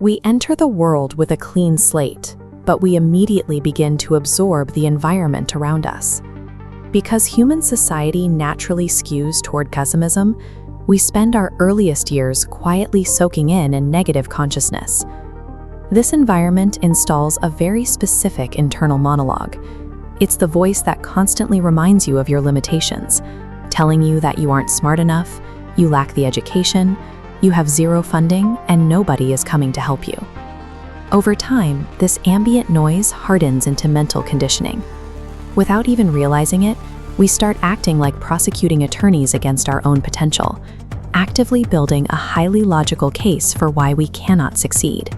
We enter the world with a clean slate, but we immediately begin to absorb the environment around us. Because human society naturally skews toward pessimism, we spend our earliest years quietly soaking in a negative consciousness. This environment installs a very specific internal monologue. It's the voice that constantly reminds you of your limitations, telling you that you aren't smart enough, you lack the education, you have zero funding, and nobody is coming to help you. Over time, this ambient noise hardens into mental conditioning. Without even realizing it, we start acting like prosecuting attorneys against our own potential, actively building a highly logical case for why we cannot succeed.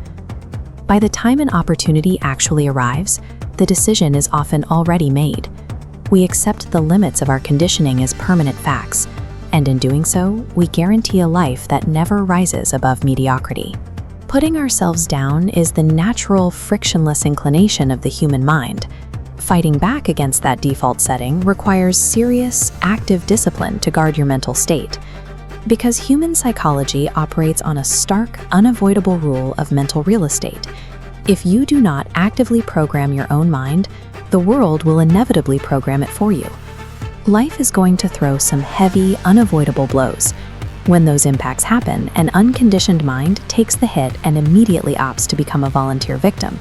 By the time an opportunity actually arrives, the decision is often already made. We accept the limits of our conditioning as permanent facts, and in doing so, we guarantee a life that never rises above mediocrity. Putting ourselves down is the natural, frictionless inclination of the human mind. Fighting back against that default setting requires serious, active discipline to guard your mental state. Because human psychology operates on a stark, unavoidable rule of mental real estate. If you do not actively program your own mind, the world will inevitably program it for you. Life is going to throw some heavy, unavoidable blows. When those impacts happen, an unconditioned mind takes the hit and immediately opts to become a volunteer victim.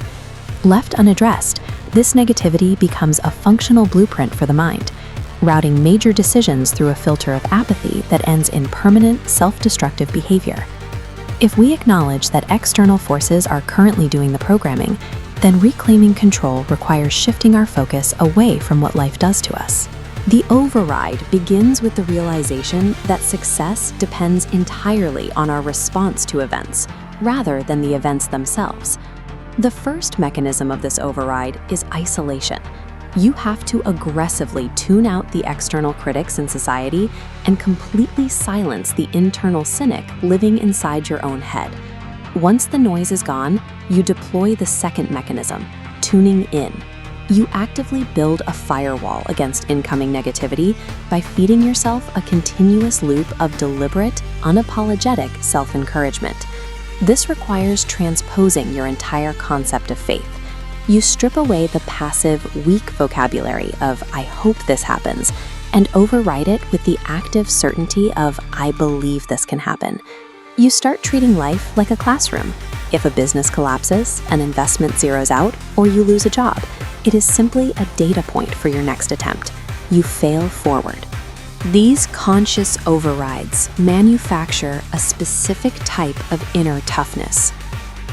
Left unaddressed, this negativity becomes a functional blueprint for the mind, routing major decisions through a filter of apathy that ends in permanent, self-destructive behavior. If we acknowledge that external forces are currently doing the programming, then reclaiming control requires shifting our focus away from what life does to us. The override begins with the realization that success depends entirely on our response to events, rather than the events themselves. The first mechanism of this override is isolation. You have to aggressively tune out the external critics in society and completely silence the internal cynic living inside your own head. Once the noise is gone, you deploy the second mechanism, tuning in. You actively build a firewall against incoming negativity by feeding yourself a continuous loop of deliberate, unapologetic self-encouragement. This requires transposing your entire concept of faith. You strip away the passive, weak vocabulary of "I hope this happens" and override it with the active certainty of "I believe this can happen." You start treating life like a classroom. If a business collapses, an investment zeroes out, or you lose a job, it is simply a data point for your next attempt. You fail forward. These conscious overrides manufacture a specific type of inner toughness.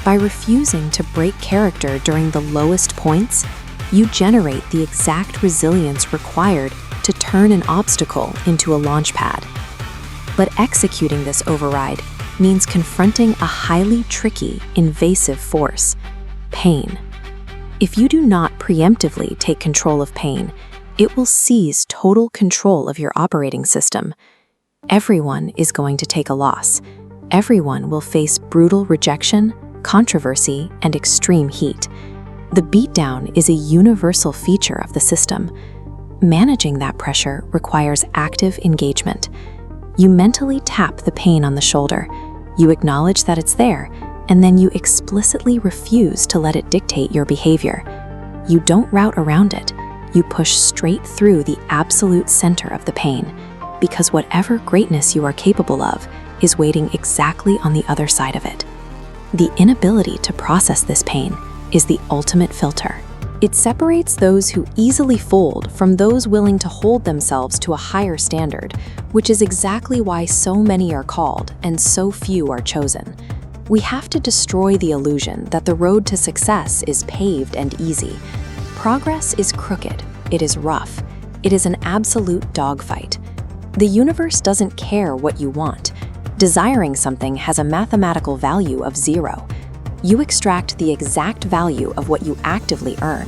By refusing to break character during the lowest points, you generate the exact resilience required to turn an obstacle into a launch pad. But executing this override means confronting a highly tricky, invasive force: pain. If you do not preemptively take control of pain, it will seize total control of your operating system. Everyone is going to take a loss. Everyone will face brutal rejection, controversy, and extreme heat. The beatdown is a universal feature of the system. Managing that pressure requires active engagement. You mentally tap the pain on the shoulder. You acknowledge that it's there, and then you explicitly refuse to let it dictate your behavior. You don't route around it. You push straight through the absolute center of the pain, because whatever greatness you are capable of is waiting exactly on the other side of it. The inability to process this pain is the ultimate filter. It separates those who easily fold from those willing to hold themselves to a higher standard, which is exactly why so many are called and so few are chosen. We have to destroy the illusion that the road to success is paved and easy. Progress is crooked, it is rough, it is an absolute dogfight. The universe doesn't care what you want. Desiring something has a mathematical value of 0. You extract the exact value of what you actively earn.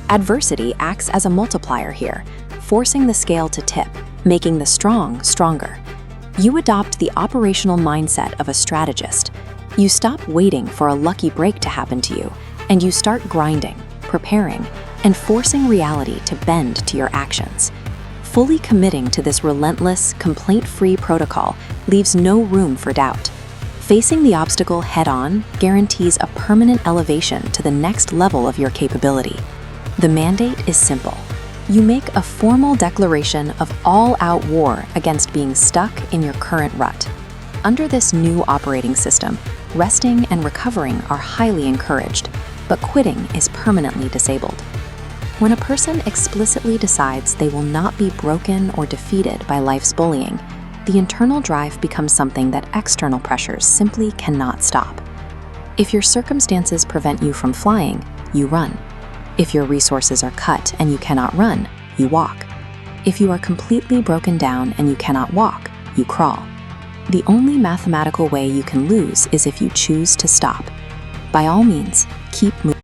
Adversity acts as a multiplier here, forcing the scale to tip, making the strong stronger. You adopt the operational mindset of a strategist. You stop waiting for a lucky break to happen to you, and you start grinding, preparing, and forcing reality to bend to your actions. Fully committing to this relentless, complaint-free protocol leaves no room for doubt. Facing the obstacle head-on guarantees a permanent elevation to the next level of your capability. The mandate is simple. You make a formal declaration of all-out war against being stuck in your current rut. Under this new operating system, resting and recovering are highly encouraged, but quitting is permanently disabled. When a person explicitly decides they will not be broken or defeated by life's bullying, the internal drive becomes something that external pressures simply cannot stop. If your circumstances prevent you from flying, you run. If your resources are cut and you cannot run, you walk. If you are completely broken down and you cannot walk, you crawl. The only mathematical way you can lose is if you choose to stop. By all means, keep moving.